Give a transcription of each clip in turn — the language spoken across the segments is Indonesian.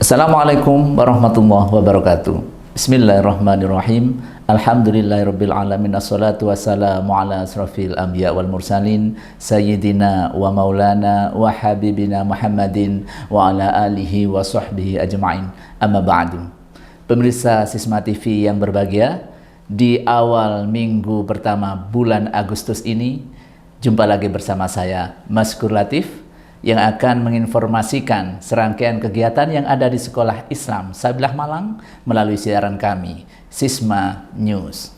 Assalamualaikum warahmatullahi wabarakatuh. Bismillahirrahmanirrahim. Alhamdulillahirabbil alamin. Assalatu wassalamu ala asrafil anbiya wal mursalin sayyidina wa maulana wa habibina Muhammadin wa ala alihi wa sahbihi ajma'in. Amma ba'du. Pemirsa Sisma TV yang berbahagia, di awal minggu pertama bulan Agustus ini jumpa lagi bersama saya Maskur Latif yang akan menginformasikan serangkaian kegiatan yang ada di Sekolah Islam Sabilah Malang melalui siaran kami, Sisma News.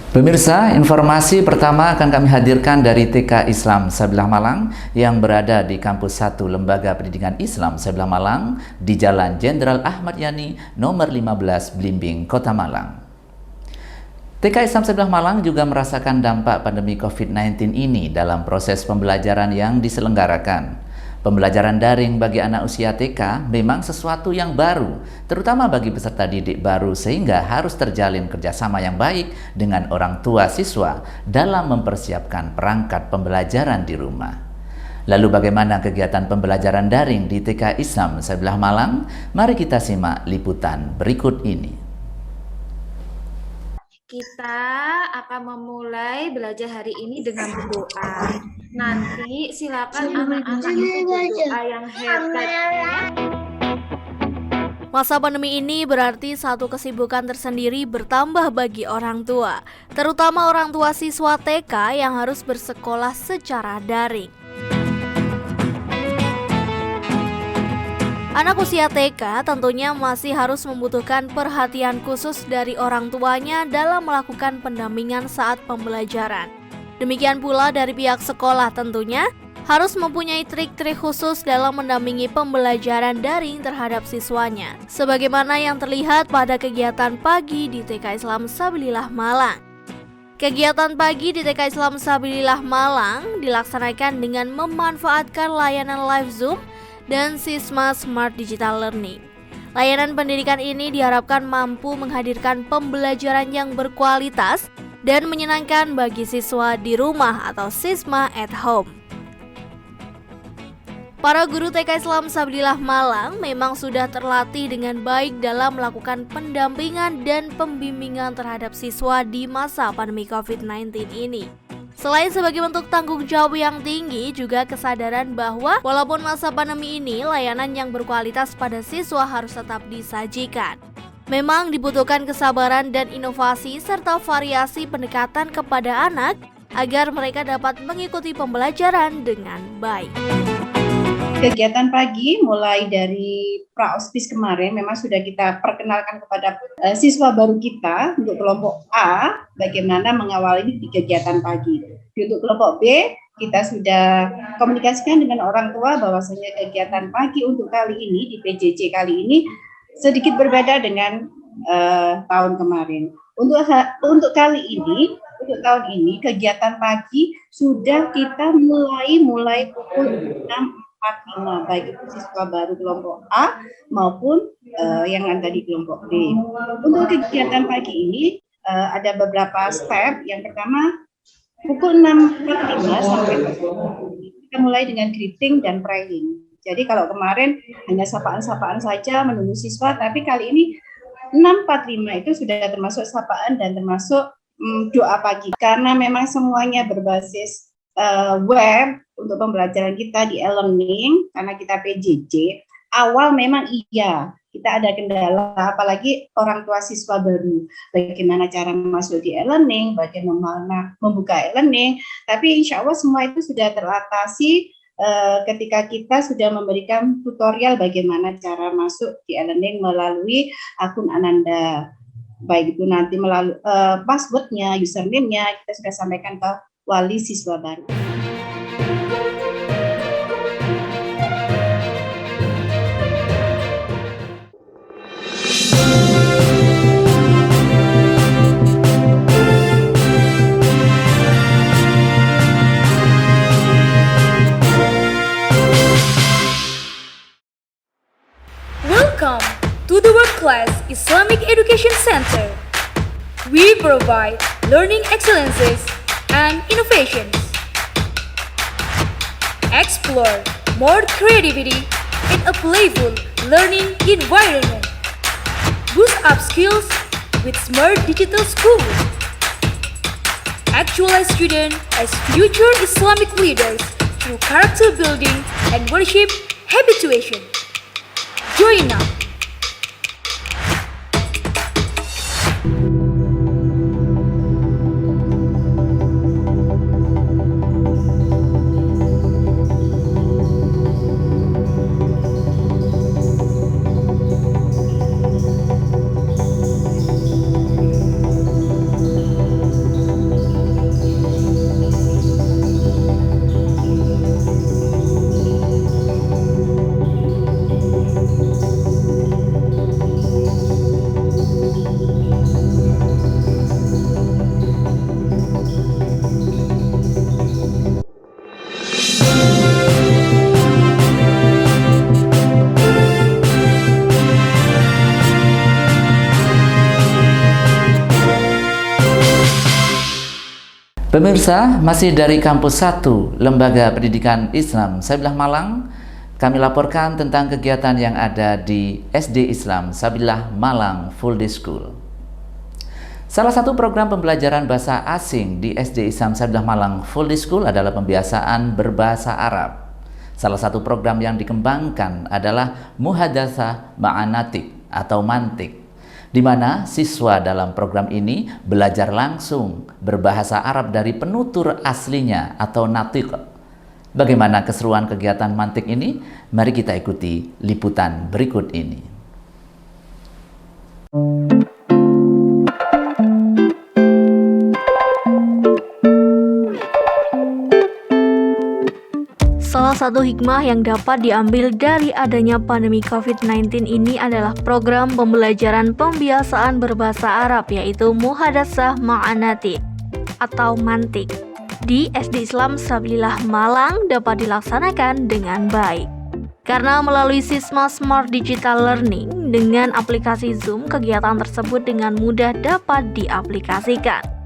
Pemirsa, informasi pertama akan kami hadirkan dari TK Islam Sabilah Malang yang berada di Kampus 1 Lembaga Pendidikan Islam Sabilah Malang di Jalan Jenderal Ahmad Yani nomor 15 Blimbing, Kota Malang. TK Islam Sabilah Malang juga merasakan dampak pandemi COVID-19 ini dalam proses pembelajaran yang diselenggarakan. Pembelajaran daring bagi anak usia TK memang sesuatu yang baru, terutama bagi peserta didik baru, sehingga harus terjalin kerjasama yang baik dengan orang tua siswa dalam mempersiapkan perangkat pembelajaran di rumah. Lalu bagaimana kegiatan pembelajaran daring di TK Islam Sabilah Malang? Mari kita simak liputan berikut ini. Kita akan memulai belajar hari ini dengan berdoa. Nanti silakan anak-anak itu berdoa yang hebat ya. Masa pandemi ini berarti satu kesibukan tersendiri bertambah bagi orang tua, terutama orang tua siswa TK yang harus bersekolah secara daring. Anak usia TK tentunya masih harus membutuhkan perhatian khusus dari orang tuanya dalam melakukan pendampingan saat pembelajaran. Demikian pula dari pihak sekolah tentunya harus mempunyai trik-trik khusus dalam mendampingi pembelajaran daring terhadap siswanya, sebagaimana yang terlihat pada kegiatan pagi di TK Islam Sabilillah Malang. Kegiatan pagi di TK Islam Sabilillah Malang dilaksanakan dengan memanfaatkan layanan live Zoom dan Sisma Smart Digital Learning. Layanan pendidikan ini diharapkan mampu menghadirkan pembelajaran yang berkualitas dan menyenangkan bagi siswa di rumah atau Sisma at home. Para guru TK Islam Sabilillah Malang memang sudah terlatih dengan baik dalam melakukan pendampingan dan pembimbingan terhadap siswa di masa pandemi COVID-19 ini. Selain sebagai bentuk tanggung jawab yang tinggi, juga kesadaran bahwa walaupun masa pandemi ini, layanan yang berkualitas pada siswa harus tetap disajikan. Memang dibutuhkan kesabaran dan inovasi serta variasi pendekatan kepada anak agar mereka dapat mengikuti pembelajaran dengan baik. Kegiatan pagi mulai dari pra-ospis kemarin memang sudah kita perkenalkan kepada siswa baru kita untuk kelompok A bagaimana mengawali di kegiatan pagi. Untuk kelompok B kita sudah komunikasikan dengan orang tua bahwasanya kegiatan pagi untuk kali ini di PJJ kali ini sedikit berbeda dengan tahun kemarin. Untuk tahun ini kegiatan pagi sudah kita mulai pukul 6.45 baik itu siswa baru kelompok A maupun yang ada di kelompok B. Untuk kegiatan pagi ini ada beberapa step. Yang pertama pukul 6.45 sampai kita mulai dengan greeting dan praying. Jadi kalau kemarin hanya sapaan-sapaan saja menunggu siswa, tapi kali ini 6.45 itu sudah termasuk sapaan dan termasuk doa pagi. Karena memang semuanya berbasis web untuk pembelajaran kita di e-learning, karena kita PJJ, awal memang iya, kita ada kendala, apalagi orang tua siswa baru. Bagaimana cara masuk di e-learning, bagaimana membuka e-learning, tapi insya Allah semua itu sudah teratasi ketika kita sudah memberikan tutorial bagaimana cara masuk di e-learning melalui akun Ananda. Baik itu nanti melalui passwordnya, username-nya, kita sudah sampaikan ke wali siswa baru. Welcome to the World Class Islamic Education Center. We provide learning excellences and innovations. Explore more creativity in a playful learning environment. Boost up skills with smart digital schools. Actualize students as future Islamic leaders through character building and worship habituation. Join now. Pemirsa, masih dari Kampus 1 Lembaga Pendidikan Islam Sabilah Malang, kami laporkan tentang kegiatan yang ada di SD Islam Sabilah Malang Full Day School. Salah satu program pembelajaran bahasa asing di SD Islam Sabilah Malang Full Day School adalah pembiasaan berbahasa Arab. Salah satu program yang dikembangkan adalah Muhadatsah Ma'anatik atau mantik, di mana siswa dalam program ini belajar langsung berbahasa Arab dari penutur aslinya atau natik. Bagaimana keseruan kegiatan mantik ini? Mari kita ikuti liputan berikut ini. Salah satu hikmah yang dapat diambil dari adanya pandemi COVID-19 ini adalah program pembelajaran pembiasaan berbahasa Arab, yaitu Muhadatsah Ma'anatik atau mantik di SD Islam Sabilah Malang dapat dilaksanakan dengan baik. Karena melalui Sisma Smart Digital Learning dengan aplikasi Zoom, kegiatan tersebut dengan mudah dapat diaplikasikan.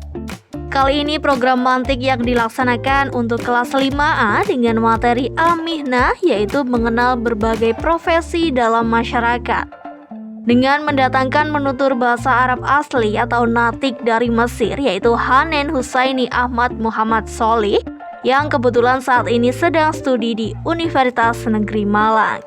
Kali ini program mantik yang dilaksanakan untuk kelas 5A dengan materi Al-Mihnah, yaitu mengenal berbagai profesi dalam masyarakat. dengan mendatangkan penutur bahasa Arab asli atau natik dari Mesir, yaitu Hanen Husaini Ahmad Muhammad Solih, yang kebetulan saat ini sedang studi di Universitas Negeri Malang.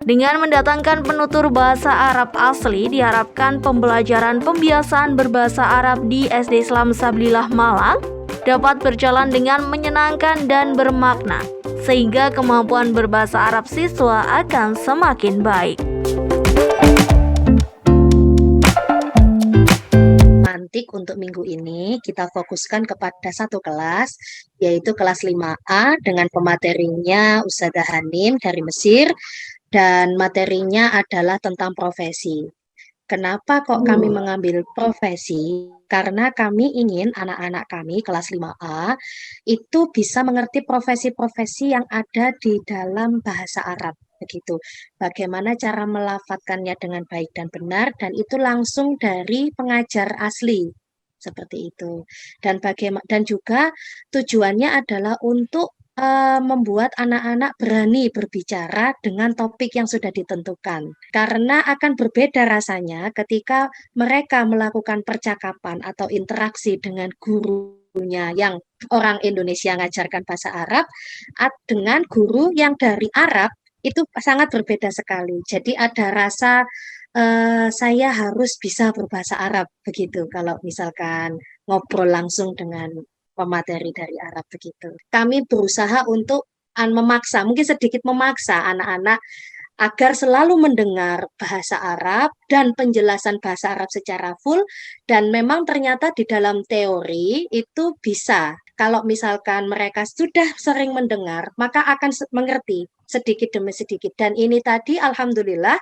Dengan mendatangkan penutur bahasa Arab asli, diharapkan pembelajaran pembiasaan berbahasa Arab di SD Islam Sabilillah Malang dapat berjalan dengan menyenangkan dan bermakna, sehingga kemampuan berbahasa Arab siswa akan semakin baik. Mantik untuk minggu ini kita fokuskan kepada satu kelas, yaitu kelas 5A dengan pematerinya Ustazah Hanim dari Mesir, dan materinya adalah tentang profesi. Kenapa kok kami mengambil profesi? Karena kami ingin anak-anak kami kelas 5A itu bisa mengerti profesi-profesi yang ada di dalam bahasa Arab. Begitu. Bagaimana cara melafadzkannya dengan baik dan benar, dan itu langsung dari pengajar asli. Seperti itu. Dan juga tujuannya adalah untuk membuat anak-anak berani berbicara dengan topik yang sudah ditentukan. Karena akan berbeda rasanya ketika mereka melakukan percakapan atau interaksi dengan gurunya yang orang Indonesia ngajarkan bahasa Arab, dengan guru yang dari Arab, itu sangat berbeda sekali. Jadi ada rasa saya harus bisa berbahasa Arab, begitu kalau misalkan ngobrol langsung dengan pemateri dari Arab, begitu. Kami berusaha untuk memaksa, mungkin sedikit memaksa anak-anak agar selalu mendengar bahasa Arab dan penjelasan bahasa Arab secara full, dan memang ternyata di dalam teori itu bisa. Kalau misalkan mereka sudah sering mendengar, maka akan mengerti sedikit demi sedikit. Dan ini tadi alhamdulillah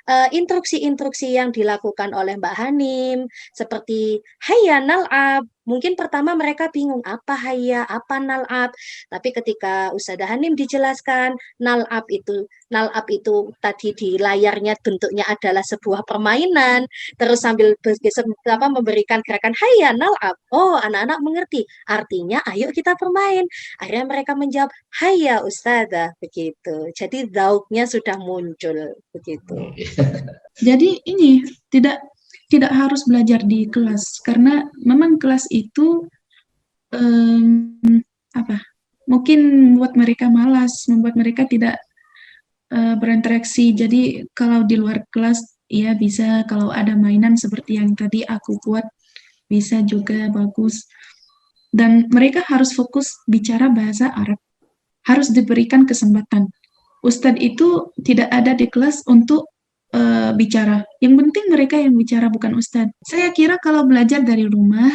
instruksi-instruksi yang dilakukan oleh Mbak Hanim seperti hayya nal'ab. Mungkin pertama mereka bingung apa hayya, apa nal'ab. Tapi ketika Ustazah Hanim dijelaskan nal'ab itu tadi di layarnya bentuknya adalah sebuah permainan, terus sambil memberikan gerakan hayya nal'ab. Oh, anak-anak mengerti. Artinya ayo kita bermain. Akhirnya mereka menjawab hayya Ustazah, begitu. Jadi zauknya sudah muncul, begitu. Jadi ini tidak harus belajar di kelas, karena memang kelas itu mungkin membuat mereka malas, membuat mereka tidak berinteraksi. Jadi kalau di luar kelas ya bisa, kalau ada mainan seperti yang tadi aku buat bisa juga bagus. Dan mereka harus fokus bicara bahasa Arab, harus diberikan kesempatan. Ustadz itu tidak ada di kelas untuk bicara. Yang penting mereka yang bicara, bukan Ustadz. Saya kira kalau belajar dari rumah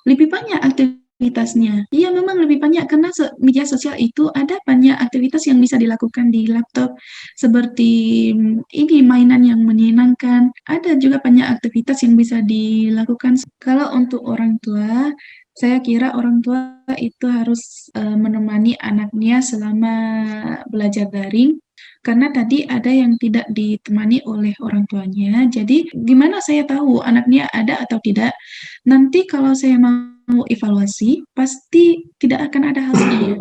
lebih banyak aktivitasnya. Iya, memang lebih banyak karena media sosial itu ada banyak aktivitas yang bisa dilakukan di laptop, seperti ini mainan yang menyenangkan. Ada juga banyak aktivitas yang bisa dilakukan. Kalau untuk orang tua, saya kira orang tua itu harus menemani anaknya selama belajar daring, karena tadi ada yang tidak ditemani oleh orang tuanya. Jadi gimana saya tahu anaknya ada atau tidak? Nanti kalau saya mau evaluasi, pasti tidak akan ada hasilnya.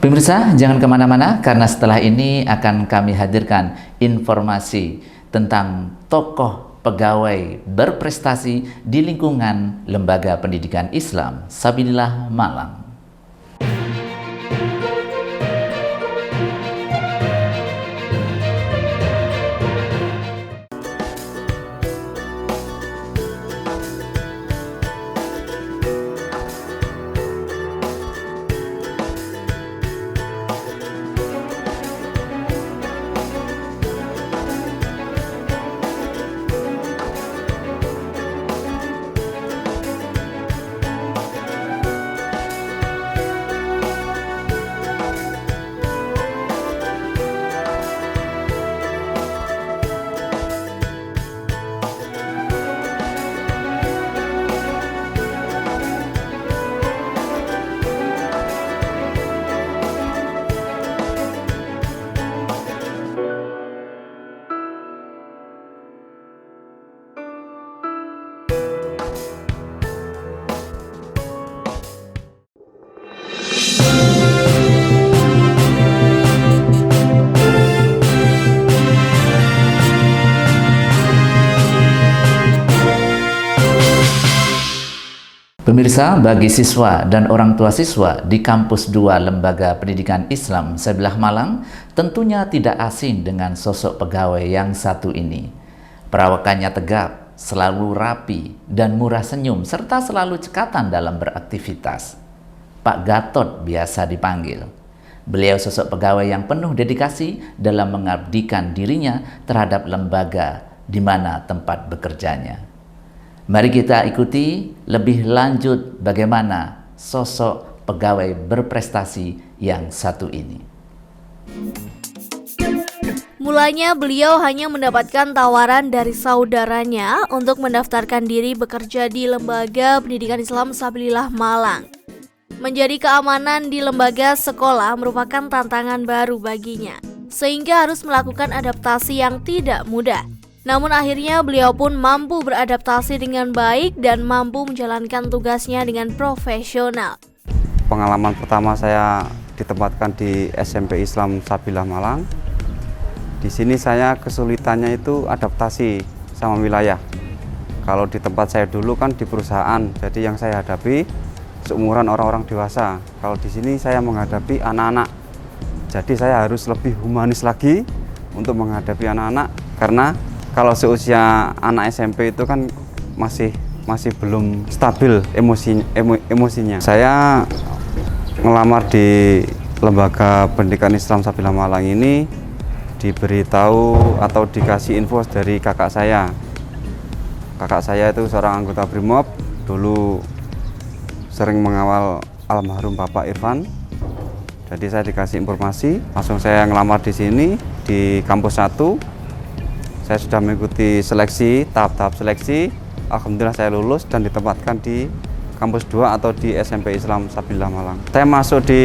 Pemirsa, jangan kemana-mana karena setelah ini akan kami hadirkan informasi tentang tokoh pegawai berprestasi di lingkungan Lembaga Pendidikan Islam Sabilillah Malang. Pemirsa, bagi siswa dan orang tua siswa di Kampus 2 Lembaga Pendidikan Islam Sabilah Malang tentunya tidak asing dengan sosok pegawai yang satu ini. Perawakannya tegap, selalu rapi, dan murah senyum serta selalu cekatan dalam beraktivitas. Pak Gatot biasa dipanggil. Beliau sosok pegawai yang penuh dedikasi dalam mengabdikan dirinya terhadap lembaga di mana tempat bekerjanya. Mari kita ikuti lebih lanjut bagaimana sosok pegawai berprestasi yang satu ini. Mulanya beliau hanya mendapatkan tawaran dari saudaranya untuk mendaftarkan diri bekerja di Lembaga Pendidikan Islam Sabilah Malang. Menjadi keamanan di lembaga sekolah merupakan tantangan baru baginya, sehingga harus melakukan adaptasi yang tidak mudah. Namun akhirnya beliau pun mampu beradaptasi dengan baik dan mampu menjalankan tugasnya dengan profesional. Pengalaman pertama saya ditempatkan di SMP Islam Sabilah Malang. Di sini saya kesulitannya itu adaptasi sama wilayah. Kalau di tempat saya dulu kan di perusahaan, jadi yang saya hadapi seumuran orang-orang dewasa. Kalau di sini saya menghadapi anak-anak. Jadi saya harus lebih humanis lagi untuk menghadapi anak-anak, karena kalau seusia anak SMP itu kan masih belum stabil emosinya. Saya ngelamar di Lembaga Pendidikan Islam Sabilah Malang ini diberitahu atau dikasih info dari kakak saya. Kakak saya itu seorang anggota BRIMOB, dulu sering mengawal almarhum Bapak Irfan. Jadi saya dikasih informasi, langsung saya ngelamar di sini di kampus 1. Saya sudah mengikuti seleksi, tahap-tahap seleksi. Alhamdulillah saya lulus dan ditempatkan di kampus 2 atau di SMP Islam Sabilah Malang. Saya masuk di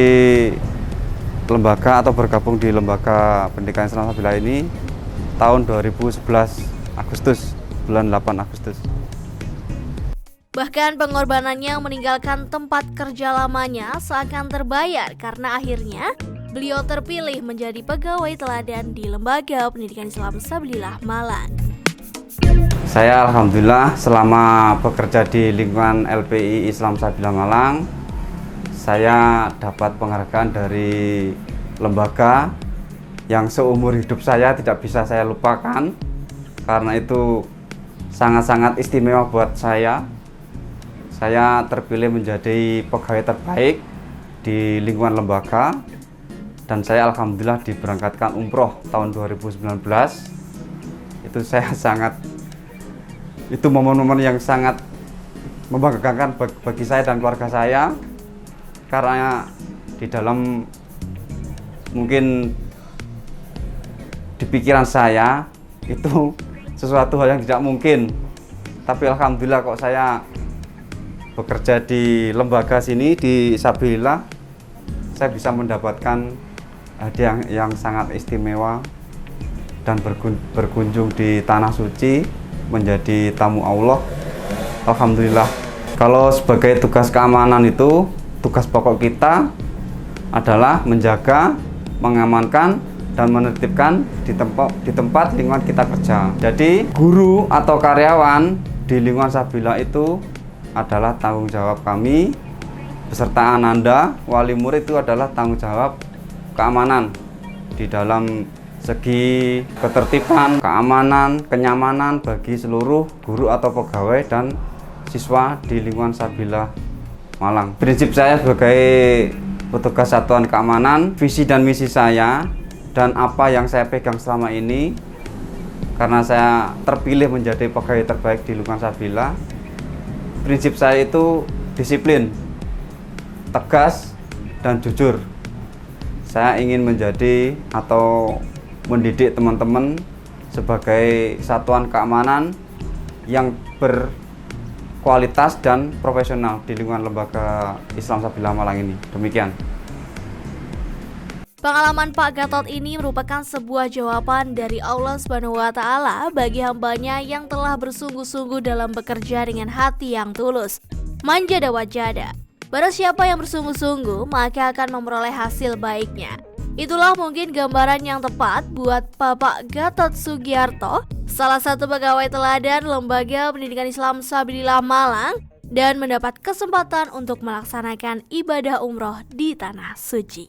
lembaga atau bergabung di Lembaga Pendidikan Islam Sabilah ini tahun 2011 Agustus, bulan 8 Agustus. Bahkan pengorbanannya meninggalkan tempat kerja lamanya seakan terbayar karena akhirnya beliau terpilih menjadi pegawai teladan di Lembaga Pendidikan Islam Sabilah Malang. Saya alhamdulillah selama bekerja di lingkungan LPI Islam Sabilah Malang, saya dapat penghargaan dari lembaga yang seumur hidup saya tidak bisa saya lupakan, karena itu sangat-sangat istimewa buat saya. Saya terpilih menjadi pegawai terbaik di lingkungan lembaga, dan saya alhamdulillah diberangkatkan umroh tahun 2019. Itu momen-momen yang sangat membanggakan bagi saya dan keluarga saya, karena di dalam mungkin di pikiran saya itu sesuatu hal yang tidak mungkin, tapi alhamdulillah kok saya bekerja di lembaga sini di Sabilah, saya bisa mendapatkan hadiah yang sangat istimewa dan berkunjung di Tanah Suci menjadi tamu Allah. Alhamdulillah. Kalau sebagai tugas keamanan itu, tugas pokok kita adalah menjaga, mengamankan, dan menertibkan di tempat lingkungan kita kerja. Jadi guru atau karyawan di lingkungan Sabilah itu adalah tanggung jawab kami, beserta Ananda, wali murid itu adalah tanggung jawab keamanan di dalam segi ketertiban, keamanan, kenyamanan bagi seluruh guru atau pegawai dan siswa di lingkungan Sabilah Malang. Prinsip saya sebagai petugas satuan keamanan, visi dan misi saya dan apa yang saya pegang selama ini, karena saya terpilih menjadi pegawai terbaik di lingkungan Sabilah, prinsip saya itu disiplin, tegas, dan jujur. Saya ingin menjadi atau mendidik teman-teman sebagai satuan keamanan yang berkualitas dan profesional di lingkungan Lembaga Islam Sabilah Malang ini. Demikian. Pengalaman Pak Gatot ini merupakan sebuah jawaban dari Allah SWT bagi hambanya yang telah bersungguh-sungguh dalam bekerja dengan hati yang tulus. Manjada wajada. Barang siapa yang bersungguh-sungguh, maka akan memperoleh hasil baiknya. Itulah mungkin gambaran yang tepat buat Bapak Gatot Sugiarto, salah satu pegawai teladan Lembaga Pendidikan Islam Sabilah Malang, dan mendapat kesempatan untuk melaksanakan ibadah umroh di Tanah Suci.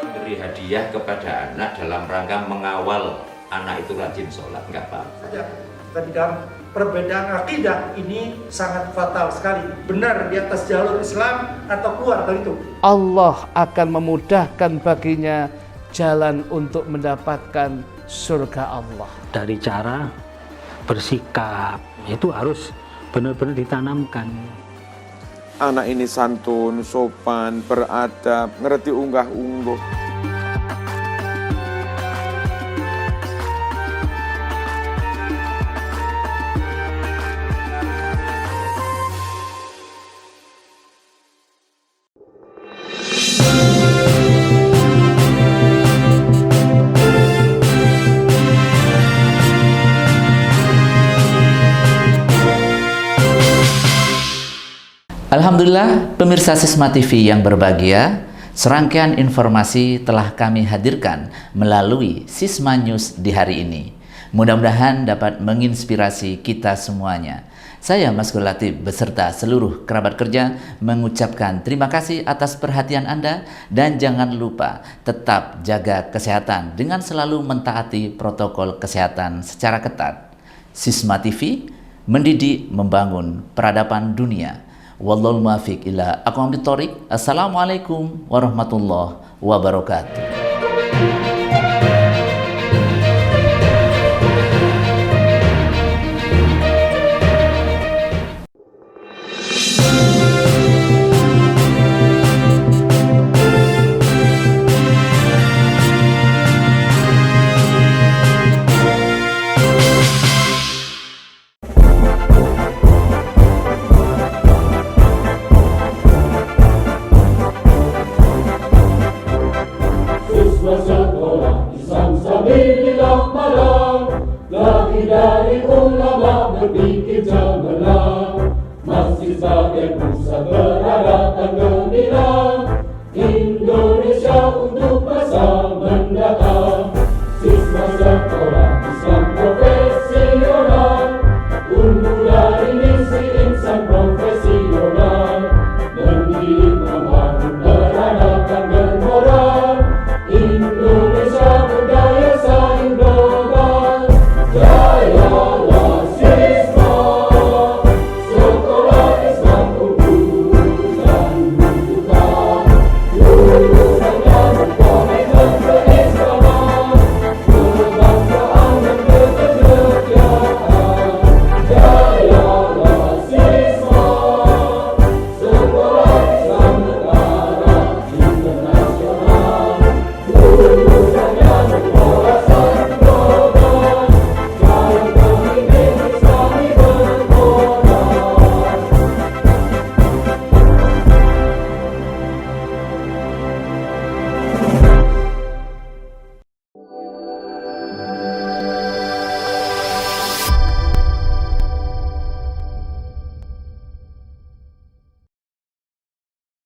Memberi hadiah kepada anak dalam rangka mengawal anak itu rajin sholat, nggak apa-apa. Tapi dalam perbedaan akidah ini sangat fatal sekali. Benar di atas jalur Islam atau keluar dari itu. Allah akan memudahkan baginya jalan untuk mendapatkan surga Allah. Dari cara bersikap itu harus benar-benar ditanamkan. Anak ini santun, sopan, beradab, ngerti unggah-ungguh. Alhamdulillah, pemirsa Sisma TV yang berbahagia, serangkaian informasi telah kami hadirkan melalui Sisma News di hari ini. Mudah-mudahan dapat menginspirasi kita semuanya. Saya Mas Latif beserta seluruh kerabat kerja mengucapkan terima kasih atas perhatian Anda dan jangan lupa tetap jaga kesehatan dengan selalu mentaati protokol kesehatan secara ketat. Sisma TV mendidik membangun peradaban dunia. Wallahul muwaffiq ila aqwamit thoriq. Assalamualaikum warahmatullahi wabarakatuh. Dari ulama berpikir cemerlang, masih sebagai pusat beradab dan gembira, Indonesia untuk masa mendatang.